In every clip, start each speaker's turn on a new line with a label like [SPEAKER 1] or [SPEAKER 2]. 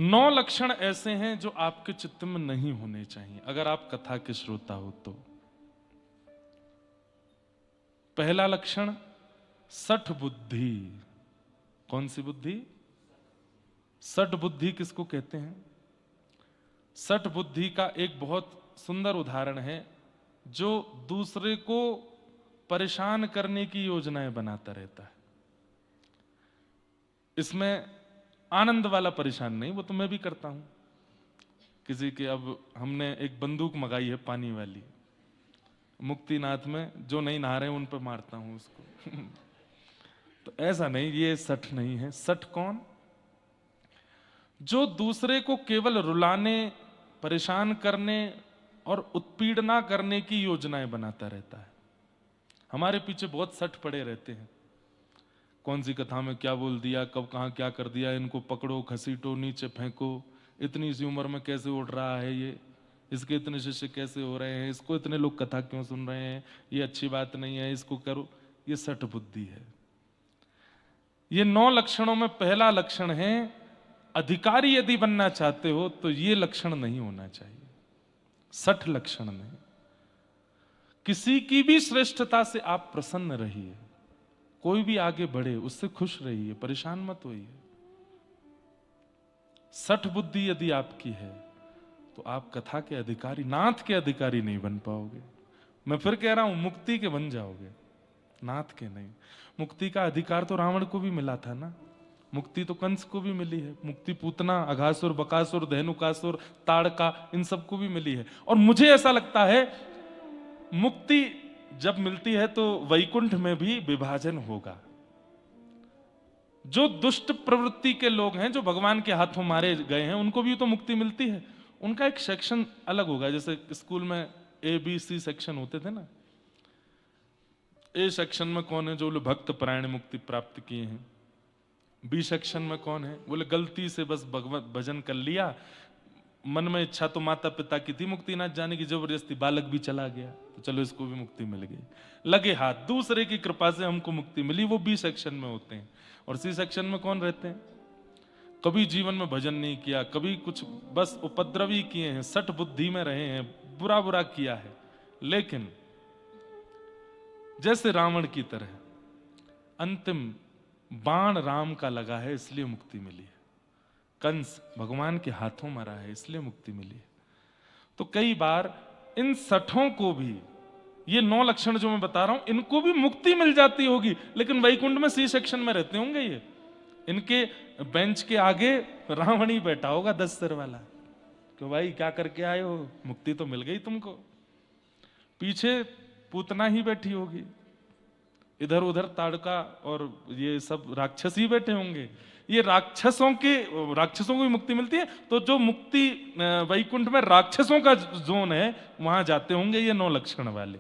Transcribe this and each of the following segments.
[SPEAKER 1] 9 लक्षण ऐसे हैं जो आपके चित्त में नहीं होने चाहिए अगर आप कथा के श्रोता हो तो। पहला लक्षण सठ बुद्धि। कौन सी बुद्धि? सठ बुद्धि किसको कहते हैं? सठ बुद्धि का एक बहुत सुंदर उदाहरण है जो दूसरे को परेशान करने की योजनाएं बनाता रहता है। इसमें आनंद वाला परेशान नहीं, वो तो मैं भी करता हूं। किसी के, अब हमने एक बंदूक मंगाई है पानी वाली, मुक्तिनाथ में जो नहीं नहा रहे उन पर मारता हूं उसको। तो ऐसा नहीं, ये सठ नहीं है। सठ कौन? जो दूसरे को केवल रुलाने, परेशान करने और उत्पीड़ना करने की योजनाएं बनाता रहता है। हमारे पीछे बहुत सठ पड़े रहते हैं। कौन सी कथा में क्या बोल दिया, कब कहां क्या कर दिया, इनको पकड़ो, घसीटो, नीचे फेंको, इतनी सी उम्र में कैसे उड़ रहा है ये, इसके इतने शिष्य कैसे हो रहे हैं, इसको इतने लोग कथा क्यों सुन रहे हैं, ये अच्छी बात नहीं है, इसको करो। ये सठ बुद्धि है। ये 9 लक्षणों में पहला लक्षण है, अधिकारी यदि बनना चाहते हो तो ये लक्षण नहीं होना चाहिए। सठ लक्षण नहीं। किसी की भी श्रेष्ठता से आप प्रसन्न रहिए, कोई भी आगे बढ़े उससे खुश रहिए, परेशान मत होइए। सठ बुद्धि यदि आपकी है तो आप कथा के अधिकारी, नाथ के अधिकारी नहीं बन पाओगे। मैं फिर कह रहा हूं, मुक्ति के बन जाओगे, नाथ के नहीं। मुक्ति का अधिकार तो रावण को भी मिला था ना, मुक्ति तो कंस को भी मिली है, मुक्ति पूतना, अघासुर, बकासुर, धेनुकासुर, ताड़का, इन सबको भी मिली है। और मुझे ऐसा लगता है मुक्ति जब मिलती है तो वैकुंठ में भी विभाजन होगा। जो दुष्ट प्रवृत्ति के लोग हैं, जो भगवान के हाथों मारे गए हैं, उनको भी तो मुक्ति मिलती है। उनका एक सेक्शन अलग होगा। जैसे स्कूल में ABC सेक्शन होते थे ना, ए सेक्शन में कौन है? जो लोग भक्त परायण मुक्ति प्राप्त किए हैं। B सेक्शन में कौन है? बोले गलती से बस भगवत भजन कर लिया, मन में इच्छा तो माता पिता की थी मुक्तिनाथ जाने की, जबरदस्ती बालक भी चला गया, तो चलो इसको भी मुक्ति मिल गई, लगे हाथ, दूसरे की कृपा से हमको मुक्ति मिली। वो B सेक्शन में होते हैं। और C सेक्शन में कौन रहते हैं? कभी जीवन में भजन नहीं किया, कभी कुछ बस उपद्रवी किए हैं, सठ बुद्धि में रहे हैं, बुरा बुरा किया है, लेकिन जैसे रावण की तरह अंतिम बाण राम का लगा है इसलिए मुक्ति मिली है। कंस भगवान के हाथों मरा है इसलिए मुक्ति मिली है। तो कई बार इन सठों को भी, ये 9 लक्षण जो मैं बता रहा हूं, इनको भी मुक्ति मिल जाती होगी, लेकिन वैकुंठ में C सेक्शन में रहते होंगे ये। इनके बेंच के आगे रावण ही बैठा होगा 10 सिर वाला, कि भाई क्या करके आए हो, मुक्ति तो मिल गई तुमको। पीछे पूतना ही बैठी होगी, इधर उधर ताड़का और ये सब राक्षस ही बैठे होंगे। ये राक्षसों को भी मुक्ति मिलती है। तो जो मुक्ति वैकुंठ में राक्षसों का जोन है, वहां जाते होंगे ये 9 लक्षण वाले।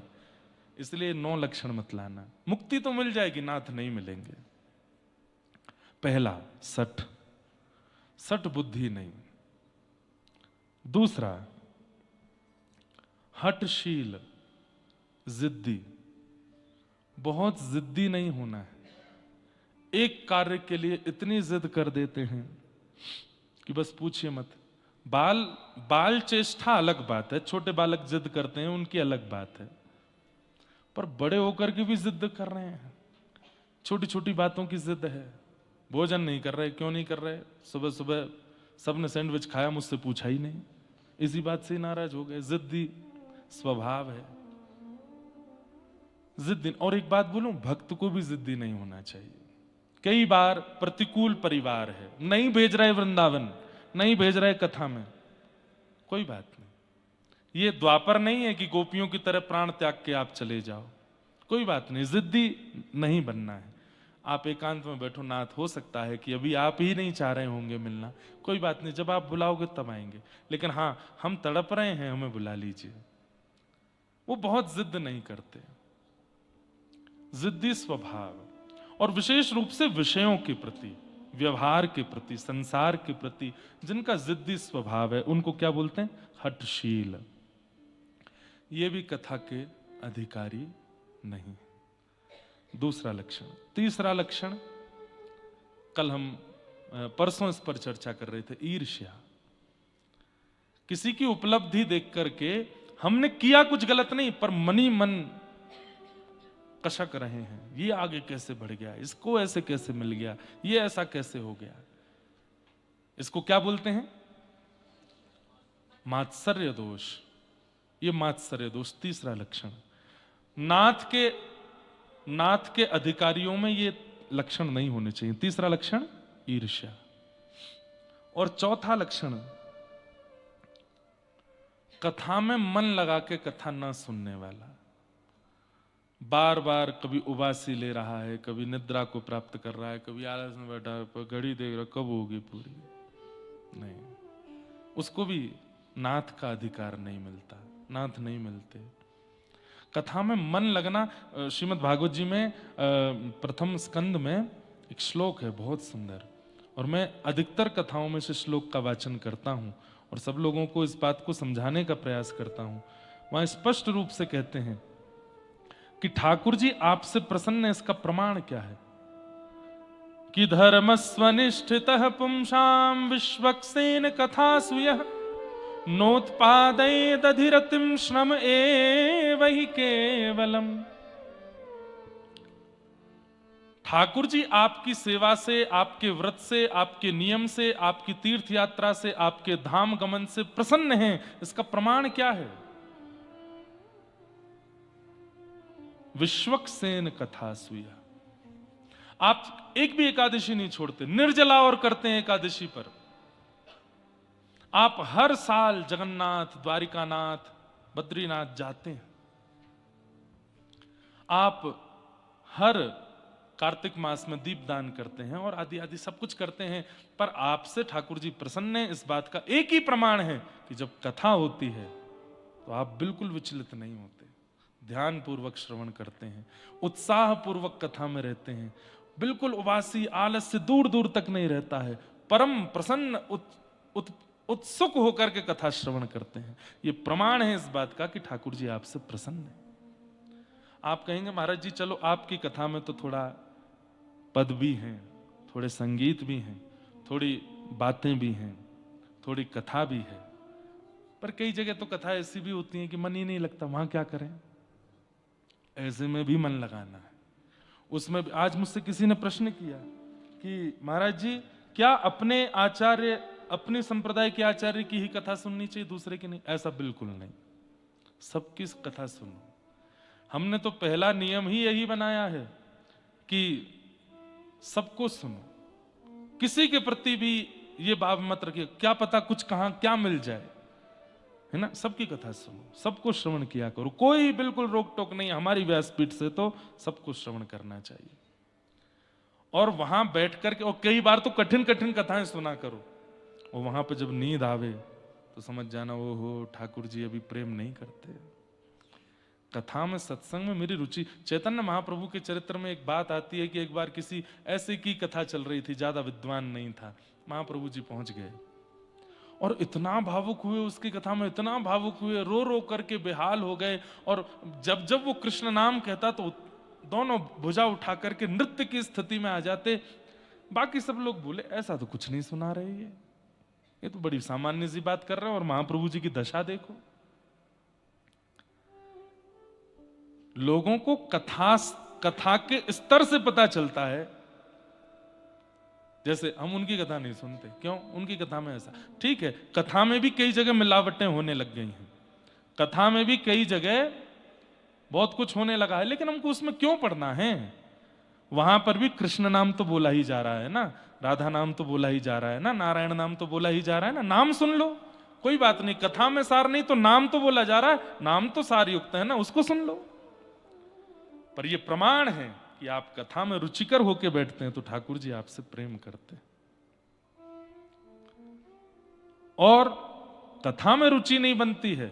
[SPEAKER 1] इसलिए 9 लक्षण मत लाना। मुक्ति तो मिल जाएगी, नाथ नहीं मिलेंगे। पहला सठ, सठ बुद्धि नहीं। दूसरा हठशील, जिद्दी। बहुत जिद्दी नहीं होना है। एक कार्य के लिए इतनी जिद कर देते हैं कि बस पूछिए मत। बाल चेष्टा अलग बात है, छोटे बालक जिद करते हैं उनकी अलग बात है, पर बड़े होकर के भी जिद कर रहे हैं। छोटी छोटी बातों की जिद है। भोजन नहीं कर रहे, क्यों नहीं कर रहे? सुबह सुबह सबने सैंडविच खाया, मुझसे पूछा ही नहीं, इसी बात से नाराज हो गए। जिद्दी स्वभाव है, जिद्दी। और एक बात बोलूं, भक्त को भी जिद्दी नहीं होना चाहिए। कई बार प्रतिकूल परिवार है, नहीं भेज रहे वृंदावन, नहीं भेज रहे कथा में, कोई बात नहीं। ये द्वापर नहीं है कि गोपियों की तरह प्राण त्याग के आप चले जाओ, कोई बात नहीं। जिद्दी नहीं बनना है। आप एकांत में बैठो, नाथ हो सकता है कि अभी आप ही नहीं चाह रहे होंगे मिलना, कोई बात नहीं, जब आप बुलाओगे तब आएंगे। लेकिन हाँ, हम तड़प रहे हैं, हमें बुला लीजिए। वो बहुत जिद नहीं करते। जिद्दी स्वभाव, और विशेष रूप से विषयों के प्रति, व्यवहार के प्रति, संसार के प्रति जिनका जिद्दी स्वभाव है, उनको क्या बोलते हैं? हठशील। ये भी कथा के अधिकारी नहीं। दूसरा लक्षण। तीसरा लक्षण, कल हम परसों इस पर चर्चा कर रहे थे, ईर्ष्या। किसी की उपलब्धि देख करके हमने किया कुछ गलत नहीं, पर मनी मन कशक रहे हैं, ये आगे कैसे बढ़ गया, इसको ऐसे कैसे मिल गया, ये ऐसा कैसे हो गया। इसको क्या बोलते हैं? मात्सर्य दोष। ये मात्सर्य दोष तीसरा लक्षण। नाथ के अधिकारियों में ये लक्षण नहीं होने चाहिए। तीसरा लक्षण ईर्ष्या। और चौथा लक्षण, कथा में मन लगा के कथा ना सुनने वाला। बार बार कभी उबासी ले रहा है, कभी निद्रा को प्राप्त कर रहा है, कभी आलस में बैठा है, घड़ी देख रहा कब होगी पूरी। नहीं, उसको भी नाथ का अधिकार नहीं मिलता, नाथ नहीं मिलते। कथा में मन लगना, श्रीमद् भागवत जी में प्रथम स्कंद में एक श्लोक है बहुत सुंदर, और मैं अधिकतर कथाओं में से श्लोक का वाचन करता हूं और सब लोगों को इस बात को समझाने का प्रयास करता हूं। वहां स्पष्ट रूप से कहते हैं कि ठाकुर जी आपसे प्रसन्न है, इसका प्रमाण क्या है? कि धर्मस्वनिष्ठितः पुंसां विश्वक्सेन कथासु यः नोत्पादयेदधिरतिं श्रम एव हि केवलम। ठाकुर जी आपकी सेवा से, आपके व्रत से, आपके नियम से, आपकी तीर्थ यात्रा से, आपके धाम गमन से प्रसन्न हैं, इसका प्रमाण क्या है? विश्वक्सेन कथासु यः। आप एक भी एकादशी नहीं छोड़ते, निर्जला और करते हैं एकादशी पर। आप हर साल जगन्नाथ, द्वारिकानाथ, बद्रीनाथ जाते हैं। आप हर कार्तिक मास में दीपदान करते हैं और आदि आदि सब कुछ करते हैं, पर आपसे ठाकुर जी प्रसन्न हैं, इस बात का एक ही प्रमाण है कि जब कथा होती है तो आप बिल्कुल विचलित नहीं होते, ध्यान पूर्वक श्रवण करते हैं, उत्साह पूर्वक कथा में रहते हैं, बिल्कुल उबासी आलस से दूर दूर तक नहीं रहता है, परम प्रसन्न उत्सुक होकर के कथा श्रवण करते हैं। ये प्रमाण है इस बात का कि ठाकुर जी आपसे प्रसन्न है। आप कहेंगे महाराज जी चलो आपकी कथा में तो थोड़ा पद भी हैं, थोड़े संगीत भी हैं, थोड़ी बातें भी हैं, थोड़ी कथा भी है, पर कई जगह तो कथा ऐसी भी होती है कि मन ही नहीं लगता, वहां क्या करें? ऐसे में भी मन लगाना है। उसमें आज मुझसे किसी ने प्रश्न किया कि महाराज जी क्या अपने आचार्य, अपने संप्रदाय के आचार्य की ही कथा सुननी चाहिए, दूसरे की नहीं? ऐसा बिल्कुल नहीं, सबकी कथा सुनो। हमने तो पहला नियम ही यही बनाया है कि सबको सुनो, किसी के प्रति भी ये भाव मत रखिए क्या पता कुछ कहां क्या मिल जाए, है ना? सबकी कथा सुनो, सबको श्रवण किया करो, कोई बिल्कुल रोक टोक नहीं। हमारी व्यासपीठ से तो सबको श्रवण करना चाहिए। और वहां बैठ करके, और कई बार तो कठिन कठिन कथाएं सुना करो, और वहां पर जब नींद आवे तो समझ जाना वो हो ठाकुर जी अभी प्रेम नहीं करते। कथा में, सत्संग में मेरी रुचि। चैतन्य महाप्रभु के चरित्र में एक बात आती है कि एक बार किसी ऐसे की कथा चल रही थी, ज्यादा विद्वान नहीं था, महाप्रभु जी पहुंच गए और इतना भावुक हुए, उसकी कथा में इतना भावुक हुए, रो रो करके बेहाल हो गए। और जब जब वो कृष्ण नाम कहता तो दोनों भुजा उठा करके नृत्य की स्थिति में आ जाते। बाकी सब लोग बोले ऐसा तो कुछ नहीं सुना रहे, ये तो बड़ी सामान्य सी बात कर रहे हैं, और महाप्रभु जी की दशा देखो। लोगों को कथा के स्तर से पता चलता है। जैसे हम उनकी कथा नहीं सुनते, क्यों? उनकी कथा में ऐसा, ठीक है, कथा में भी कई जगह मिलावटें होने लग गई हैं, कथा में भी कई जगह बहुत कुछ होने लगा है, लेकिन हमको उसमें क्यों पढ़ना है? वहां पर भी कृष्ण नाम तो बोला ही जा रहा है ना, राधा नाम तो बोला ही जा रहा है ना, नारायण नाम तो बोला ही जा रहा है ना, नाम सुन लो, कोई बात नहीं। कथा में सार नहीं तो नाम तो बोला जा रहा है, नाम तो सार युक्त है ना, उसको सुन लो। पर यह प्रमाण है कि आप कथा में रुचिकर होकर बैठते हैं तो ठाकुर जी आपसे प्रेम करते हैं। और कथा में रुचि नहीं बनती है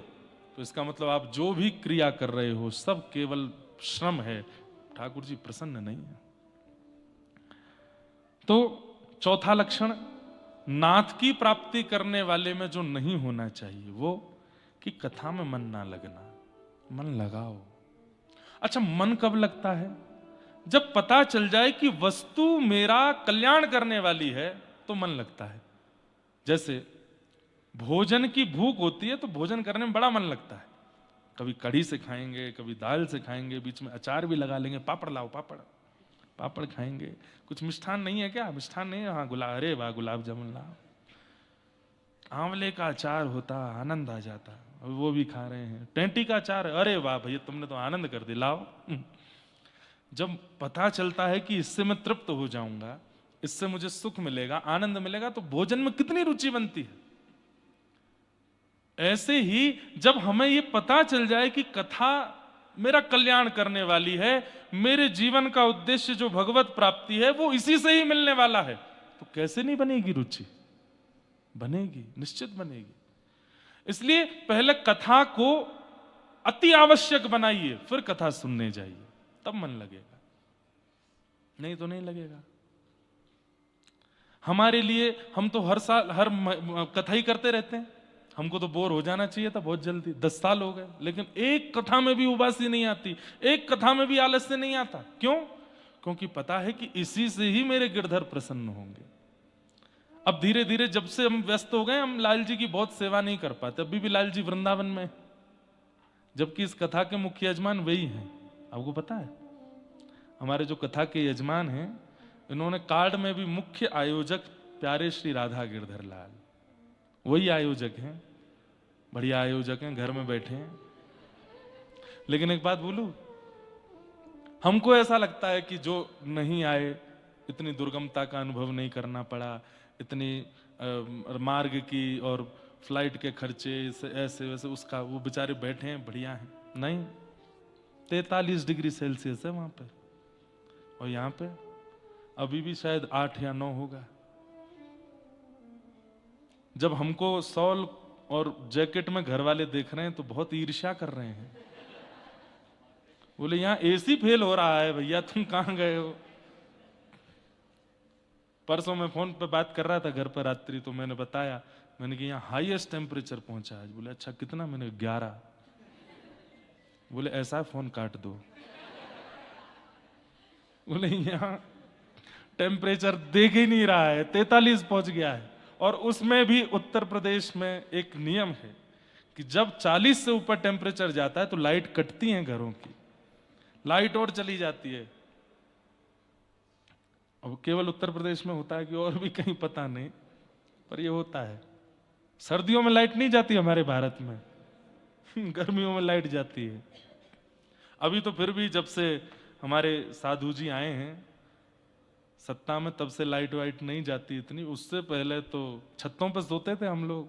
[SPEAKER 1] तो इसका मतलब आप जो भी क्रिया कर रहे हो सब केवल श्रम है, ठाकुर जी प्रसन्न नहीं है। तो चौथा लक्षण नाथ की प्राप्ति करने वाले में जो नहीं होना चाहिए वो कि कथा में मन ना लगना। मन लगाओ। अच्छा, मन कब लगता है? जब पता चल जाए कि वस्तु मेरा कल्याण करने वाली है, तो मन लगता है। जैसे भोजन की भूख होती है तो भोजन करने में बड़ा मन लगता है। कभी कढ़ी से खाएंगे, कभी दाल से खाएंगे, बीच में अचार भी लगा लेंगे, पापड़ लाओ पापड़, पापड़ खाएंगे। कुछ मिष्ठान नहीं है क्या? मिष्ठान नहीं है? हाँ अरे वाह गुलाब जामुन लाओ, आंवले का अचार होता, आनंद आ जाता, वो भी खा रहे हैं। टेंटी का अचार, अरे वाह भैया तुमने तो आनंद कर दिया, लाओ। जब पता चलता है कि इससे मैं तृप्त हो जाऊंगा, इससे मुझे सुख मिलेगा, आनंद मिलेगा, तो भोजन में कितनी रुचि बनती है। ऐसे ही जब हमें ये पता चल जाए कि कथा मेरा कल्याण करने वाली है, मेरे जीवन का उद्देश्य जो भगवत प्राप्ति है वो इसी से ही मिलने वाला है, तो कैसे नहीं बनेगी रुचि? बनेगी, निश्चित बनेगी। इसलिए पहले कथा को अति आवश्यक बनाइए, फिर कथा सुनने जाइए, तब मन लगेगा, नहीं तो नहीं लगेगा। हमारे लिए हम तो हर साल हर कथा ही करते रहते हैं, हमको तो बोर हो जाना चाहिए था बहुत जल्दी। 10 साल हो गए, लेकिन एक कथा में भी उबासी नहीं आती, एक कथा में भी आलस्य नहीं आता। क्यों? क्योंकि पता है कि इसी से ही मेरे गिरधर प्रसन्न होंगे। अब धीरे धीरे जब से हम व्यस्त हो गए, हम लाल जी की बहुत सेवा नहीं कर पाते। अभी भी लाल जी वृंदावन में, जबकि इस कथा के मुख्य यजमान वही हैं। आपको पता है, हमारे जो कथा के यजमान हैं, इन्होंने कार्ड में भी मुख्य आयोजक प्यारे श्री राधा गिरधर लाल, वही आयोजक हैं। बढ़िया आयोजक हैं, घर में बैठे हैं। लेकिन एक बात बोलूं, हमको ऐसा लगता है कि जो नहीं आए, इतनी दुर्गमता का अनुभव नहीं करना पड़ा, इतनी मार्ग की और फ्लाइट के खर्चे ऐसे वैसे, उसका वो बेचारे बैठे हैं, बढ़िया हैं। नहीं, 43 डिग्री सेल्सियस है वहां पे, और यहां पे अभी भी शायद 8 या 9 होगा। जब हमको शॉल और जैकेट में घर वाले देख रहे हैं तो बहुत ईर्ष्या कर रहे हैं, बोले यहां एसी फेल हो रहा है भैया, तुम कहां गए हो? परसों मैं फोन पे बात कर रहा था घर पर रात्रि, तो मैंने बताया, मैंने कि यहाँ हाईएस्ट टेम्परेचर पहुंचा आज। बोले अच्छा कितना? मैंने 11। बोले ऐसा फोन काट दो। बोले यहाँ टेम्परेचर देख ही नहीं रहा है, 43 पहुंच गया है। और उसमें भी उत्तर प्रदेश में एक नियम है कि जब 40 से ऊपर टेम्परेचर जाता है तो लाइट कटती है घरों की, लाइट और चली जाती है। अब केवल उत्तर प्रदेश में होता है कि और भी कहीं पता नहीं, पर ये होता है। सर्दियों में लाइट नहीं जाती हमारे भारत में, गर्मियों में लाइट जाती है। अभी तो फिर भी जब से हमारे साधु जी आए हैं सत्ता में, तब से लाइट वाइट नहीं जाती इतनी। उससे पहले तो छतों पर सोते थे हम लोग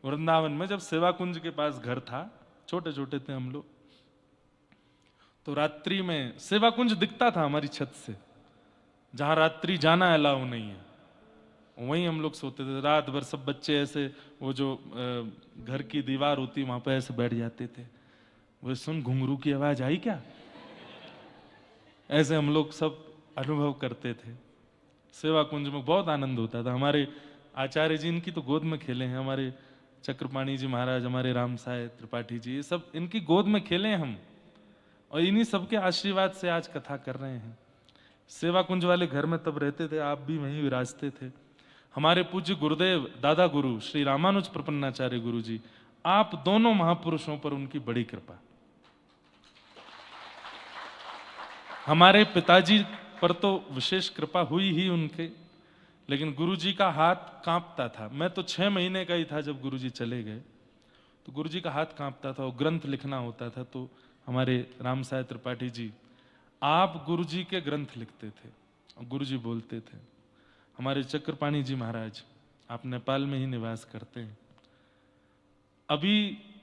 [SPEAKER 1] वृंदावन में, जब सेवा कुंज के पास घर था, छोटे छोटे थे हम लोग, तो रात्रि में सेवा कुंज दिखता था हमारी छत से। जहां रात्रि जाना अलाउ नहीं है वहीं हम लोग सोते थे। रात भर सब बच्चे ऐसे, वो जो घर की दीवार होती वहां पे ऐसे बैठ जाते थे। वो सुन घुंघरू की आवाज आई क्या, ऐसे हम लोग सब अनुभव करते थे। सेवा कुंज में बहुत आनंद होता था। हमारे आचार्य जी इनकी तो गोद में खेले हैं, हमारे चक्रपाणी जी महाराज, हमारे राम साय त्रिपाठी जी, ये सब इनकी गोद में खेले हैं हम, और इन्हीं सबके आशीर्वाद से आज कथा कर रहे हैं। सेवा कुंज वाले घर में तब रहते थे, आप भी वहीं विराजते थे। हमारे पूज्य गुरुदेव दादा गुरु श्री रामानुज प्रपन्नाचार्य गुरु जी, आप दोनों महापुरुषों पर उनकी बड़ी कृपा। हमारे पिताजी पर तो विशेष कृपा हुई ही उनके, लेकिन गुरुजी का हाथ कांपता था। मैं तो 6 महीने का ही था जब गुरुजी चले गए, तो गुरुजी का हाथ कांपता था, और ग्रंथ लिखना होता था। तो हमारे राम साय त्रिपाठी जी, आप गुरुजी के ग्रंथ लिखते थे और गुरुजी बोलते थे। हमारे चक्रपाणी जी महाराज, आप नेपाल में ही निवास करते हैं। अभी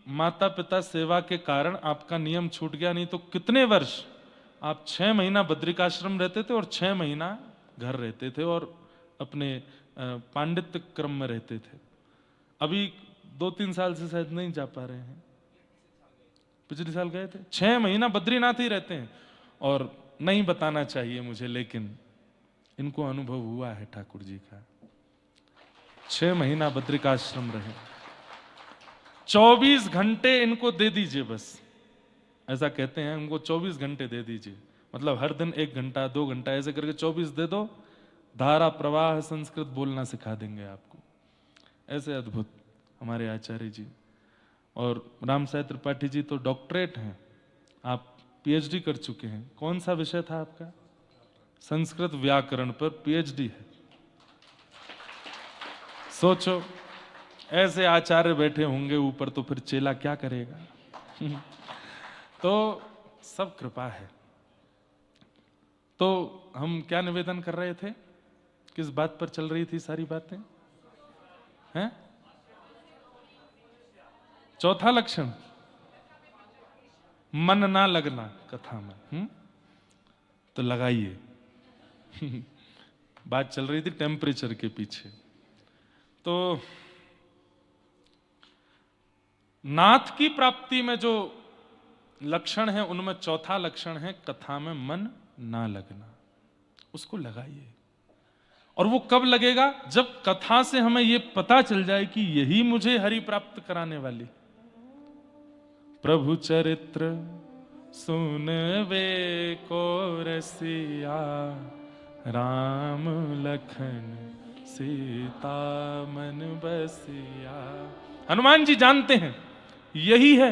[SPEAKER 1] माता पिता सेवा के कारण आपका नियम छूट गया, नहीं तो कितने वर्ष आप 6 महीना बद्रिकाश्रम रहते थे और 6 महीना घर रहते थे और अपने पांडित्य क्रम में रहते थे। अभी 2-3 साल से शायद नहीं जा पा रहे हैं। पिछले साल गए थे, 6 महीना बद्रीनाथ ही रहते हैं। और नहीं बताना चाहिए मुझे, लेकिन इनको अनुभव हुआ है ठाकुर जी का। 6 महीना बद्रिकाश्रम रहे। 24 घंटे इनको दे दीजिए बस, ऐसा कहते हैं, उनको 24 घंटे दे दीजिए। मतलब हर दिन 1 घंटा 2 घंटा ऐसे करके 24 दे दो, धारा प्रवाह संस्कृत बोलना सिखा देंगे आपको। ऐसे अद्भुत हमारे आचार्य जी। और राम साई त्रिपाठी जी तो डॉक्टरेट हैं, आप पीएचडी कर चुके हैं। कौन सा विषय था आपका? संस्कृत व्याकरण पर पीएचडी है। सोचो ऐसे आचार्य बैठे होंगे ऊपर, तो फिर चेला क्या करेगा? तो सब कृपा है। तो हम क्या निवेदन कर रहे थे? किस बात पर चल रही थी सारी बातें? हैं? चौथा लक्षण मन ना लगना कथा में। तो लगाइए। बात चल रही थी टेम्परेचर के पीछे। तो नाथ की प्राप्ति में जो लक्षण है उनमें चौथा लक्षण है कथा में मन ना लगना। उसको लगाइए। और वो कब लगेगा? जब कथा से हमें ये पता चल जाए कि यही मुझे हरि प्राप्त कराने वाली। प्रभु चरित्र सुनवे को रसिया, राम लखन सीता मन बसिया। हनुमान जी जानते हैं यही है,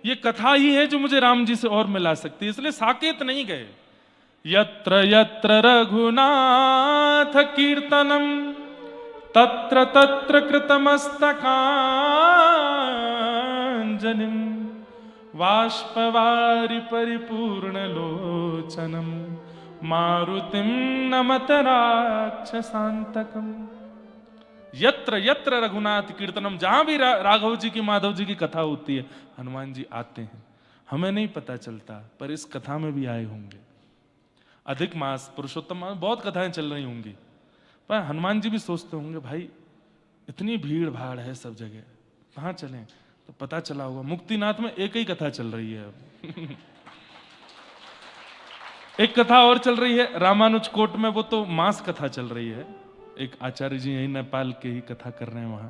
[SPEAKER 1] ये कथा ही है जो मुझे राम जी से और मिला सकती है। इसलिए साकेत नहीं गए। यत्र यत्र रघुनाथ कीर्तनम तत्र तत्र कृतमस्तकांजलिम वाष्पवारि परिपूर्ण लोचनम मारुतिम नमत राक्षसांतकम। यत्र यत्र रघुनाथ कीर्तनम, जहां भी राघव जी की माधव जी की कथा होती है हनुमान जी आते हैं। हमें नहीं पता चलता, पर इस कथा में भी आए होंगे। अधिक मास, पुरुषोत्तम मास, बहुत कथाएं चल रही होंगी, पर हनुमान जी भी सोचते होंगे भाई इतनी भीड़ भाड़ है सब जगह, कहाँ चलें? तो पता चला होगा मुक्तिनाथ में एक ही कथा चल रही है अब। एक कथा और चल रही है रामानुज कोट में, वो तो मास कथा चल रही है। एक आचार्य जी यही नेपाल के ही कथा कर रहे हैं वहां।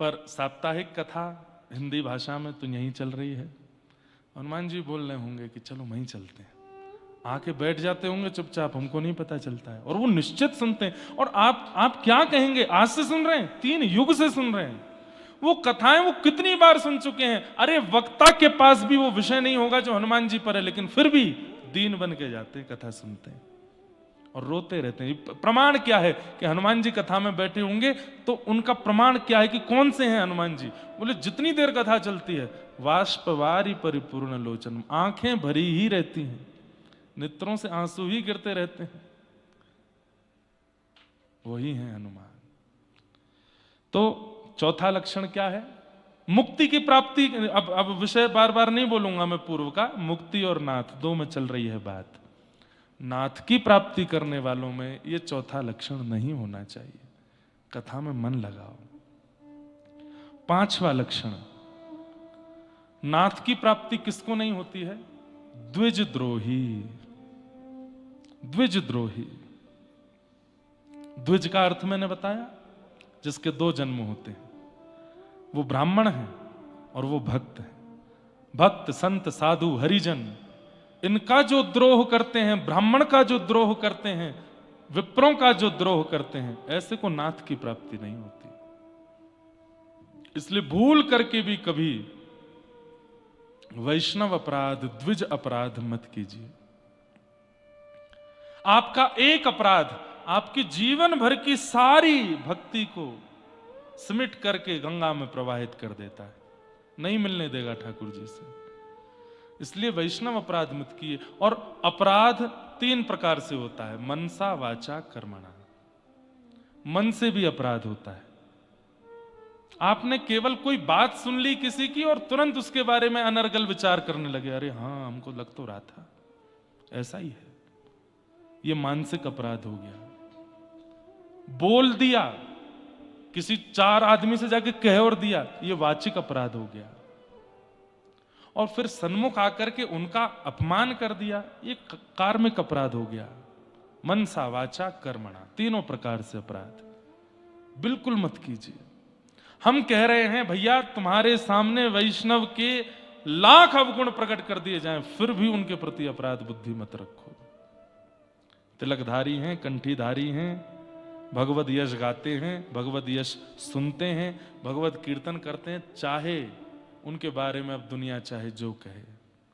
[SPEAKER 1] पर साप्ताहिक कथा हिंदी भाषा में तो यही चल रही है। हनुमान जी बोल रहे होंगे कि चलो वहीं चलते हैं। आके बैठ जाते होंगे चुपचाप, हमको नहीं पता चलता है। और वो निश्चित सुनते हैं। और आप क्या कहेंगे? आज से सुन रहे हैं, 3 युग से सुन रहे हैं। वो कथाएं वो कितनी बार सुन चुके हैं। अरे वक्ता के पास भी वो विषय नहीं होगा जो हनुमान जी पर है, लेकिन फिर भी दीन बन के जाते हैं, कथा सुनते हैं और रोते रहते हैं। प्रमाण क्या है कि हनुमान जी कथा में बैठे होंगे? तो उनका प्रमाण क्या है कि कौन से हैं हनुमान जी? बोले जितनी देर कथा चलती है वाष्पवारि परिपूर्ण लोचन, आंखें भरी ही रहती हैं, नेत्रों से आंसू ही गिरते रहते हैं। वही है हनुमान। तो चौथा लक्षण क्या है? मुक्ति की प्राप्ति। अब विषय बार बार नहीं बोलूंगा मैं पूर्व का। मुक्ति और नाथ दो में चल रही है बात। नाथ की प्राप्ति करने वालों में यह चौथा लक्षण नहीं होना चाहिए। कथा में मन लगाओ। 5वां लक्षण, नाथ की प्राप्ति किसको नहीं होती है? द्विजद्रोही। द्विजद्रोही, द्विज का अर्थ मैंने बताया, जिसके 2 जन्म होते हैं। वो ब्राह्मण है और वो भक्त है। भक्त, संत, साधु, हरिजन, इनका जो द्रोह करते हैं, ब्राह्मण का जो द्रोह करते हैं, विप्रों का जो द्रोह करते हैं, ऐसे को नाथ की प्राप्ति नहीं होती। इसलिए भूल करके भी कभी वैष्णव अपराध, द्विज अपराध मत कीजिए। आपका एक अपराध आपकी जीवन भर की सारी भक्ति को सिमट करके गंगा में प्रवाहित कर देता है, नहीं मिलने देगा ठाकुर जी से। इसलिए वैष्णव अपराध मत किए। और अपराध 3 प्रकार से होता है, मनसा, वाचा, कर्मणा। मन से भी अपराध होता है। आपने केवल कोई बात सुन ली किसी की और तुरंत उसके बारे में अनर्गल विचार करने लगे, अरे हाँ हमको लग तो रहा था, ऐसा ही है। ये मानसिक अपराध हो गया। बोल दिया, किसी 4 आदमी से जाके कह और दिया, ये वाचिक अपराध हो गया। और फिर सन्मुख आकर के उनका अपमान कर दिया, ये कार्मिक अपराध हो गया। मनसा, वाचा, कर्मणा, 3 प्रकार से अपराध बिल्कुल मत कीजिए। हम कह रहे हैं भैया तुम्हारे सामने वैष्णव के लाख अवगुण प्रकट कर दिए जाएं, फिर भी उनके प्रति अपराध बुद्धि मत रखो। तिलकधारी हैं, कंठीधारी हैं, भगवद यश गाते हैं, भगवद यश सुनते हैं, भगवद कीर्तन करते हैं। चाहे उनके बारे में अब दुनिया चाहे जो कहे,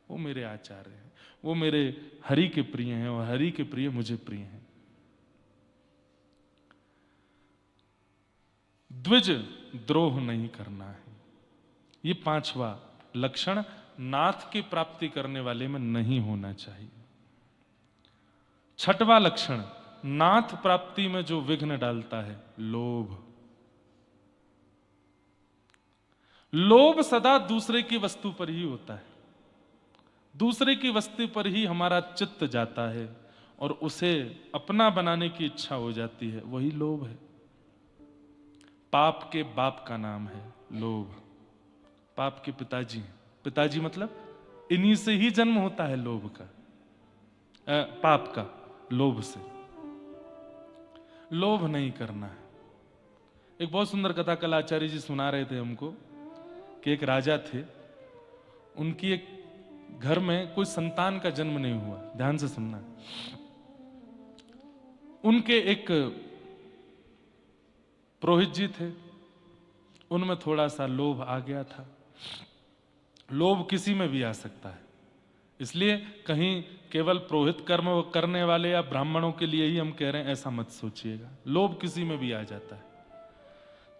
[SPEAKER 1] वो मेरे आचार्य हैं, वो मेरे हरि के प्रिय हैं और हरि के प्रिय मुझे प्रिय हैं। द्विज द्रोह नहीं करना है, ये 5वां लक्षण नाथ की प्राप्ति करने वाले में नहीं होना चाहिए। 6वां लक्षण नाथ प्राप्ति में जो विघ्न डालता है, लोभ। लोभ सदा दूसरे की वस्तु पर ही होता है, दूसरे की वस्तु पर ही हमारा चित्त जाता है और उसे अपना बनाने की इच्छा हो जाती है, वही लोभ है। पाप के बाप का नाम है लोभ। पाप के पिताजी, पिताजी मतलब इन्हीं से ही जन्म होता है लोभ का, पाप का, लोभ से। लोभ नहीं करना है। एक बहुत सुंदर कथा कल आचार्य जी सुना रहे थे हमको कि एक राजा थे, उनकी एक घर में कोई संतान का जन्म नहीं हुआ। ध्यान से सुनना। उनके एक पुरोहित जी थे, उनमें थोड़ा सा लोभ आ गया था। लोभ किसी में भी आ सकता है, इसलिए कहीं केवल पुरोहित कर्म करने वाले या ब्राह्मणों के लिए ही हम कह रहे हैं ऐसा मत सोचिएगा, लोभ किसी में भी आ जाता है।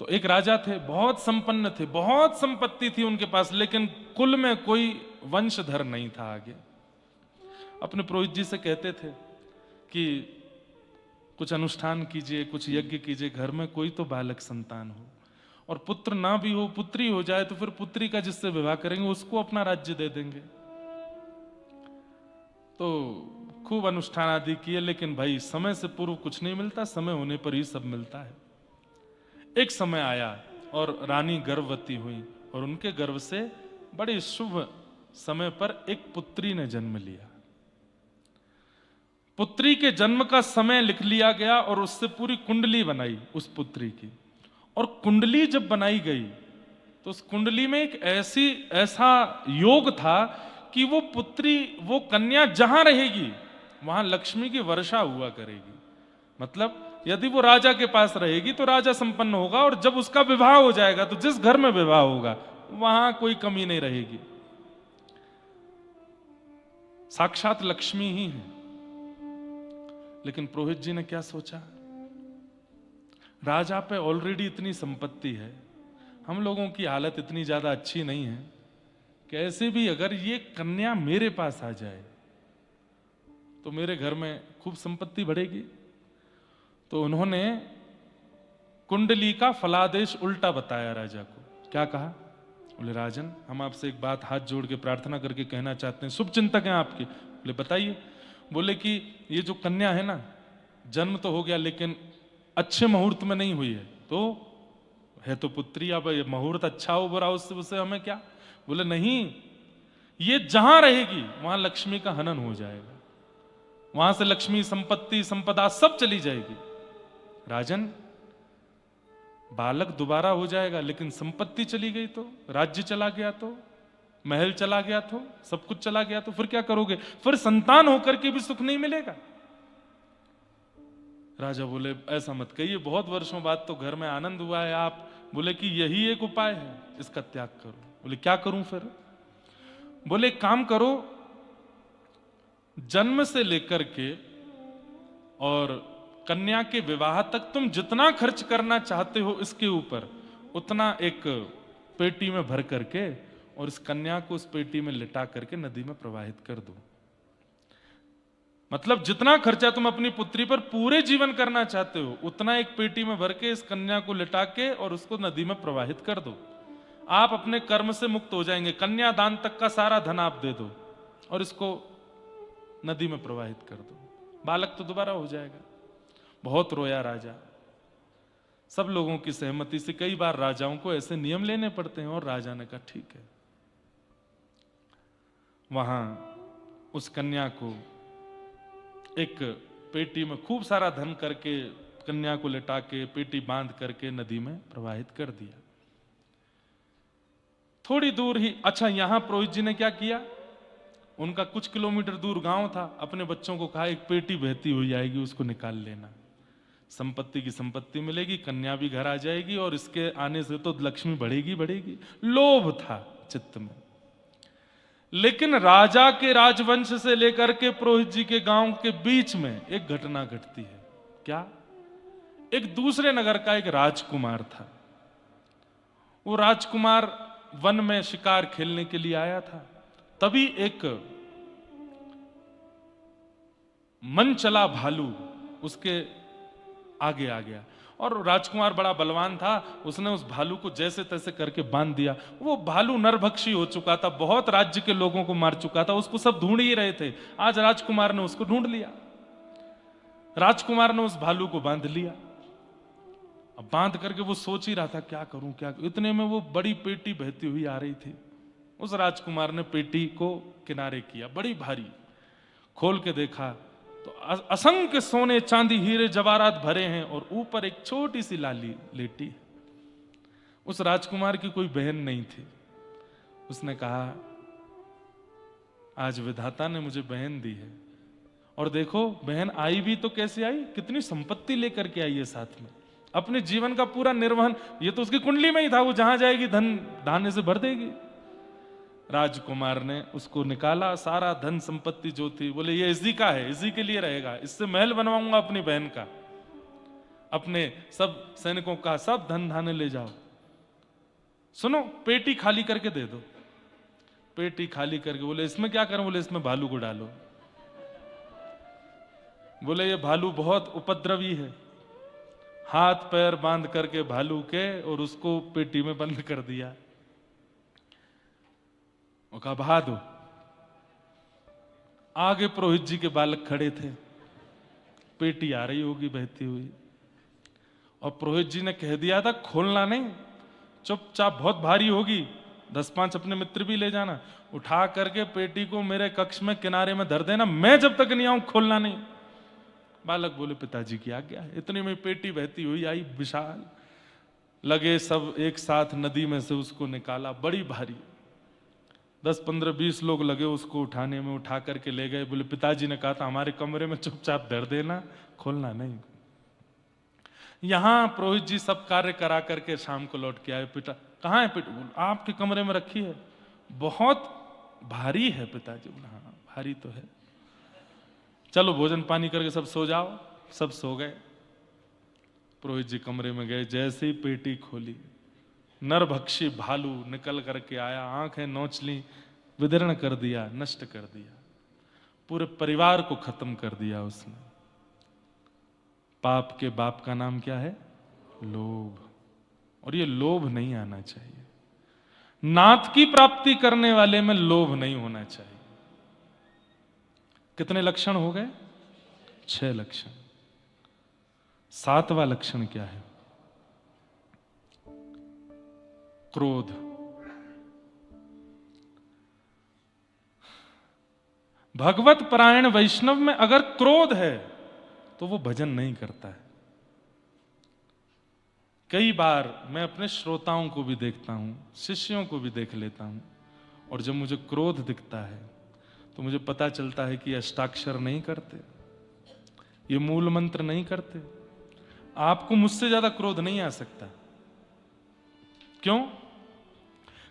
[SPEAKER 1] तो एक राजा थे, बहुत संपन्न थे, बहुत संपत्ति थी उनके पास, लेकिन कुल में कोई वंशधर नहीं था आगे। अपने पुरोहित जी से कहते थे कि कुछ अनुष्ठान कीजिए, कुछ यज्ञ कीजिए, घर में कोई तो बालक संतान हो, और पुत्र ना भी हो, पुत्री हो जाए तो फिर पुत्री का जिससे विवाह करेंगे उसको अपना राज्य दे देंगे। तो खूब अनुष्ठान आदि किए, लेकिन भाई समय से पूर्व कुछ नहीं मिलता, समय होने पर ही सब मिलता है। एक समय आया और रानी गर्भवती हुई और उनके गर्भ से बड़े शुभ समय पर एक पुत्री ने जन्म लिया। पुत्री के जन्म का समय लिख लिया गया और उससे पूरी कुंडली बनाई उस पुत्री की। और कुंडली जब बनाई गई तो उस कुंडली में एक ऐसा योग था कि वो पुत्री, वो कन्या जहां रहेगी वहां लक्ष्मी की वर्षा हुआ करेगी। मतलब यदि वो राजा के पास रहेगी तो राजा संपन्न होगा, और जब उसका विवाह हो जाएगा तो जिस घर में विवाह होगा वहां कोई कमी नहीं रहेगी। साक्षात लक्ष्मी ही है। लेकिन पुरोहित जी ने क्या सोचा, राजा पे ऑलरेडी इतनी संपत्ति है, हम लोगों की हालत इतनी ज्यादा अच्छी नहीं है, कैसे भी अगर ये कन्या मेरे पास आ जाए तो मेरे घर में खूब संपत्ति बढ़ेगी। तो उन्होंने कुंडली का फलादेश उल्टा बताया राजा को। क्या कहा? बोले राजन, हम आपसे एक बात हाथ जोड़ के प्रार्थना करके कहना चाहते हैं, शुभ चिंतक हैं आपके। बोले बताइए। बोले कि ये जो कन्या है ना, जन्म तो हो गया लेकिन अच्छे मुहूर्त में नहीं हुई है, तो है तो पुत्री, अब ये मुहूर्त अच्छा हो बुरा उससे हमें क्या। बोले नहीं, ये जहां रहेगी वहां लक्ष्मी का हनन हो जाएगा, वहां से लक्ष्मी, संपत्ति, संपदा सब चली जाएगी। राजन, बालक दोबारा हो जाएगा लेकिन संपत्ति चली गई तो, राज्य चला गया तो, महल चला गया तो, सब कुछ चला गया तो फिर क्या करोगे? फिर संतान होकर के भी सुख नहीं मिलेगा। राजा बोले ऐसा मत कहिए, बहुत वर्षों बाद तो घर में आनंद हुआ है। आप बोले कि यही एक उपाय है, इसका त्याग करो। बोले क्या करूं फिर? बोले काम करो, जन्म से लेकर के और कन्या के विवाह तक तुम जितना खर्च करना चाहते हो इसके ऊपर, उतना एक पेटी में भर करके और इस कन्या को उस पेटी में लिटा करके नदी में प्रवाहित कर दो। मतलब जितना खर्चा तुम अपनी पुत्री पर पूरे जीवन करना चाहते हो, उतना एक पेटी में भर के इस कन्या को लिटा के और उसको नदी में प्रवाहित कर दो। आप अपने कर्म से मुक्त हो जाएंगे। कन्यादान तक का सारा धन आप दे दो और इसको नदी में प्रवाहित कर दो, बालक तो दोबारा हो जाएगा। बहुत रोया राजा। सब लोगों की सहमति से कई बार राजाओं को ऐसे नियम लेने पड़ते हैं और राजा ने कहा ठीक है। वहां उस कन्या को एक पेटी में खूब सारा धन करके, कन्या को लिटा के पेटी बांध करके नदी में प्रवाहित कर दिया। थोड़ी दूर ही, अच्छा यहां पुरोहित जी ने क्या किया, उनका कुछ किलोमीटर दूर गांव था, अपने बच्चों को कहा एक पेटी बहती हुई आएगी, उसको निकाल लेना, संपत्ति की संपत्ति मिलेगी, कन्या भी घर आ जाएगी और इसके आने से तो लक्ष्मी बढ़ेगी बढ़ेगी। लोभ था चित्त में। लेकिन राजा के राजवंश से लेकर के पुरोहित जी के गांव के बीच में एक घटना घटती है। क्या? एक दूसरे नगर का एक राजकुमार था। वो राजकुमार वन में शिकार खेलने के लिए आया था। तभी एक मन चला भालू उसके आगे आ गया और राजकुमार बड़ा बलवान था, उसने उस भालू को जैसे तैसे करके बांध दिया। वो भालू नरभक्षी हो चुका था, बहुत राज्य के लोगों को मार चुका था, उसको सब ढूंढ ही रहे थे। आज राजकुमार ने उसको ढूंढ लिया। राजकुमार ने उस भालू को बांध लिया। अब बांध करके वो सोच ही रहा था क्या करूं क्या करूं। इतने में वो बड़ी पेटी बहती हुई आ रही थी। उस राजकुमार ने पेटी को किनारे किया, बड़ी भारी, खोल के देखा तो असंख्य सोने चांदी हीरे जवाहरात भरे हैं और ऊपर एक छोटी सी लाली लेटी है। उस राजकुमार की कोई बहन नहीं थी। उसने कहा आज विधाता ने मुझे बहन दी है, और देखो बहन आई भी तो कैसे आई, कितनी संपत्ति लेकर के आई है साथ में, अपने जीवन का पूरा निर्वहन, ये तो उसकी कुंडली में ही था, वो जहां जाएगी धन धान्य से भर देगी। राजकुमार ने उसको निकाला, सारा धन संपत्ति जो थी, बोले ये इसी का है, इसी के लिए रहेगा, इससे महल बनवाऊंगा अपनी बहन का, अपने सब सैनिकों का सब धन धान्य ले जाओ। सुनो पेटी खाली करके दे दो। पेटी खाली करके बोले इसमें क्या करूं, बोले इसमें भालू को डालो। बोले ये भालू बहुत उपद्रवी है। हाथ पैर बांध करके भालू के और उसको पेटी में बंद कर दिया। वो कहा बहा दो। आगे पुरोहित जी के बालक खड़े थे, पेटी आ रही होगी बहती हुई, और पुरोहित जी ने कह दिया था खोलना नहीं, चुपचाप, बहुत भारी होगी, 10-5 अपने मित्र भी ले जाना, उठा करके पेटी को मेरे कक्ष में किनारे में धर देना, मैं जब तक नहीं आऊं खोलना नहीं। बालक बोले पिताजी की आज्ञा है। इतने में पेटी बहती हुई आई विशाल, लगे सब एक साथ नदी में से उसको निकाला, बड़ी भारी, 10-15-20 लोग लगे उसको उठाने में, उठा करके ले गए। बोले पिताजी ने कहा था हमारे कमरे में चुपचाप धर देना, खोलना नहीं। यहां पुरोहित जी सब कार्य करा करके शाम को लौट के आए। पिता कहाँ है? पिता आपके कमरे में रखी है, बहुत भारी है पिताजी। बोले हाँ भारी तो है, चलो भोजन पानी करके सब सो जाओ। सब सो गए। पुरोहित जी कमरे में गए, जैसे ही पेटी खोली नरभक्षी भालू निकल करके आया, आंखें नोच ली, विदीर्ण कर दिया, नष्ट कर दिया, पूरे परिवार को खत्म कर दिया उसने। पाप के बाप का नाम क्या है? लोभ। और ये लोभ नहीं आना चाहिए। नाथ की प्राप्ति करने वाले में लोभ नहीं होना चाहिए। कितने लक्षण हो गए? 6 लक्षण। 7वां लक्षण क्या है? क्रोध। भगवत परायण वैष्णव में अगर क्रोध है तो वो भजन नहीं करता है। कई बार मैं अपने श्रोताओं को भी देखता हूं, शिष्यों को भी देख लेता हूं, और जब मुझे क्रोध दिखता है तो मुझे पता चलता है कि अष्टाक्षर नहीं करते, ये मूल मंत्र नहीं करते। आपको मुझसे ज्यादा क्रोध नहीं आ सकता। क्यों?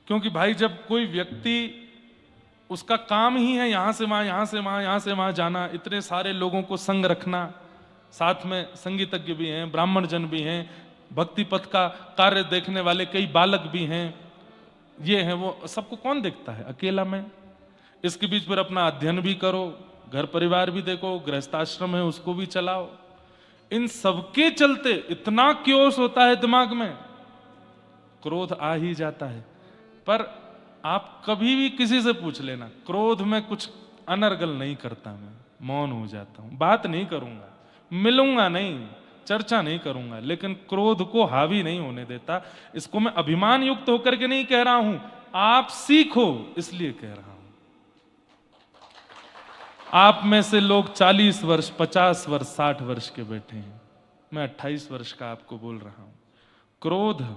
[SPEAKER 1] क्योंकि भाई जब कोई व्यक्ति, उसका काम ही है यहां से वहां, यहां से वहां, यहां से वहां जाना, इतने सारे लोगों को संग रखना, साथ में संगीतज्ञ भी हैं, ब्राह्मण जन भी हैं, भक्ति पथ का कार्य देखने वाले कई बालक भी हैं, ये हैं वो, सबको कौन देखता है? अकेला मैं। इसके बीच फिर अपना अध्ययन भी करो, घर परिवार भी देखो, गृहस्थाश्रम है उसको भी चलाओ। इन सबके चलते इतना क्योस होता है दिमाग में, क्रोध आ ही जाता है। पर आप कभी भी किसी से पूछ लेना, क्रोध में कुछ अनर्गल नहीं करता, मैं मौन हो जाता हूं, बात नहीं करूंगा, मिलूंगा नहीं, चर्चा नहीं करूंगा, लेकिन क्रोध को हावी नहीं होने देता। इसको मैं अभिमान युक्त होकर के नहीं कह रहा हूं, आप सीखो इसलिए कह रहा हूं। आप में से लोग 40 वर्ष, 50 वर्ष, 60 वर्ष के बैठे हैं, मैं 28 वर्ष का आपको बोल रहा हूं। क्रोध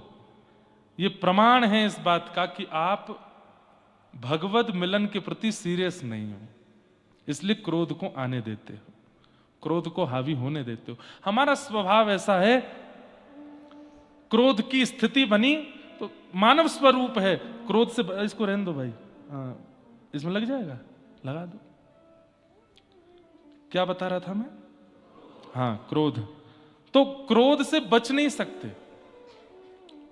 [SPEAKER 1] ये प्रमाण है इस बात का कि आप भगवत मिलन के प्रति सीरियस नहीं हो, इसलिए क्रोध को आने देते हो, क्रोध को हावी होने देते हो। हमारा स्वभाव ऐसा है, क्रोध की स्थिति बनी तो मानव स्वरूप है क्रोध से। इसको रहने दो भाई, इसमें लग जाएगा, लगा दो। क्या बता रहा था मैं? हाँ, क्रोध। तो क्रोध से बच नहीं सकते,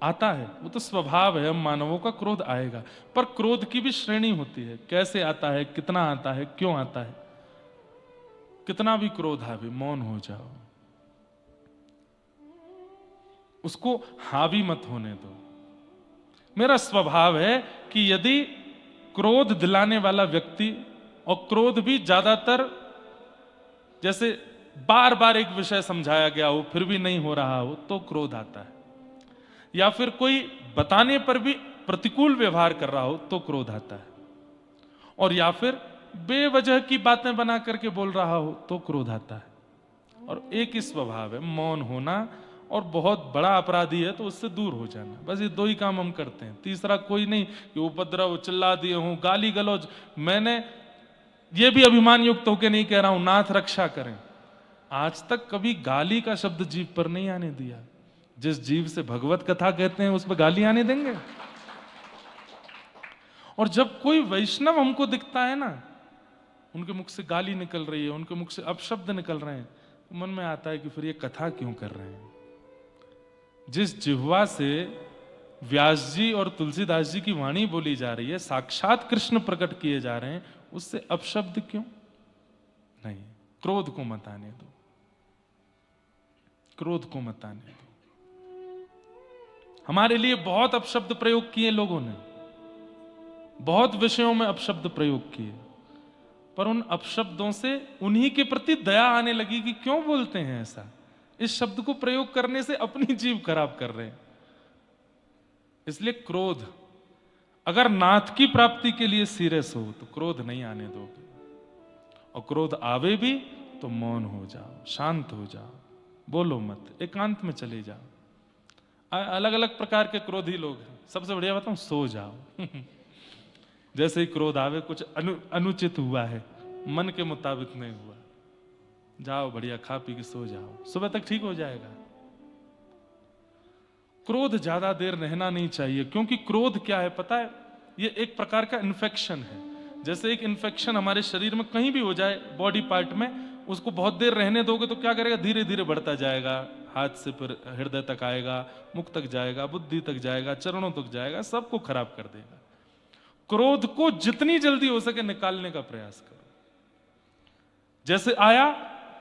[SPEAKER 1] आता है, वो तो स्वभाव है, हम मानवों का क्रोध आएगा। पर क्रोध की भी श्रेणी होती है, कैसे आता है, कितना आता है, क्यों आता है। कितना भी क्रोध आवे, मौन हो जाओ, उसको हावी मत होने दो। मेरा स्वभाव है कि यदि क्रोध दिलाने वाला व्यक्ति, और क्रोध भी ज्यादातर जैसे बार बार एक विषय समझाया गया हो फिर भी नहीं हो रहा हो तो क्रोध आता है, या फिर कोई बताने पर भी प्रतिकूल व्यवहार कर रहा हो तो क्रोध आता है, और या फिर बेवजह की बातें बना करके बोल रहा हो तो क्रोध आता है। और एक ही स्वभाव है, मौन होना, और बहुत बड़ा अपराधी है तो उससे दूर हो जाना। बस ये दो ही काम हम करते हैं, तीसरा कोई नहीं कि उपद्रव, चिल्ला दिए हूं, गाली गलौज। मैंने ये भी अभिमान युक्त होकर नहीं कह रहा हूं, नाथ रक्षा करें, आज तक कभी गाली का शब्द जीभ पर नहीं आने दिया। जिस जीव से भगवत कथा कहते हैं उस पर गाली आने देंगे? और जब कोई वैष्णव हमको दिखता है ना, उनके मुख से गाली निकल रही है, उनके मुख से अपशब्द निकल रहे हैं, तो मन में आता है कि फिर ये कथा क्यों कर रहे हैं। जिस जिह्वा से व्यास जी और तुलसीदास जी की वाणी बोली जा रही है, साक्षात कृष्ण प्रकट किए जा रहे हैं, उससे अपशब्द क्यों? नहीं, क्रोध को मत आने दो, क्रोध को मत आने दो। हमारे लिए बहुत अपशब्द प्रयोग किए लोगों ने, बहुत विषयों में अपशब्द प्रयोग किए, पर उन अपशब्दों से उन्हीं के प्रति दया आने लगी कि क्यों बोलते हैं ऐसा। इस शब्द को प्रयोग करने से अपनी जीव खराब कर रहे हैं। इसलिए क्रोध, अगर नाथ की प्राप्ति के लिए सीरियस हो तो क्रोध नहीं आने दोगे, और क्रोध आवे भी तो मौन हो जाओ, शांत हो जाओ, बोलो मत, एकांत में चले जाओ। अलग अलग प्रकार के क्रोधी लोग हैं, सबसे बढ़िया बताऊं, सो जाओ। जैसे ही क्रोध आवे, कुछ अनुचित हुआ है, मन के मुताबिक नहीं हुआ, जाओ बढ़िया खा पी के सो जाओ, सुबह तक ठीक हो जाएगा। क्रोध ज्यादा देर रहना नहीं चाहिए, क्योंकि क्रोध क्या है पता है, ये एक प्रकार का इन्फेक्शन है। जैसे एक इन्फेक्शन हमारे शरीर में कहीं भी हो जाए, बॉडी पार्ट में, उसको बहुत देर रहने दोगे तो क्या करेगा, धीरे धीरे बढ़ता जाएगा, हाथ से फिर हृदय तक आएगा, मुख तक जाएगा, बुद्धि तक जाएगा, चरणों तक जाएगा, सबको खराब कर देगा। क्रोध को जितनी जल्दी हो सके निकालने का प्रयास करो। जैसे आया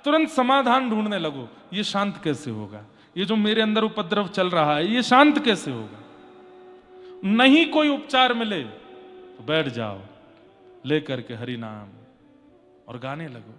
[SPEAKER 1] तुरंत समाधान ढूंढने लगो, ये शांत कैसे होगा, ये जो मेरे अंदर उपद्रव चल रहा है ये शांत कैसे होगा। नहीं कोई उपचार मिले तो बैठ जाओ लेकर के हरि नाम और गाने लगो।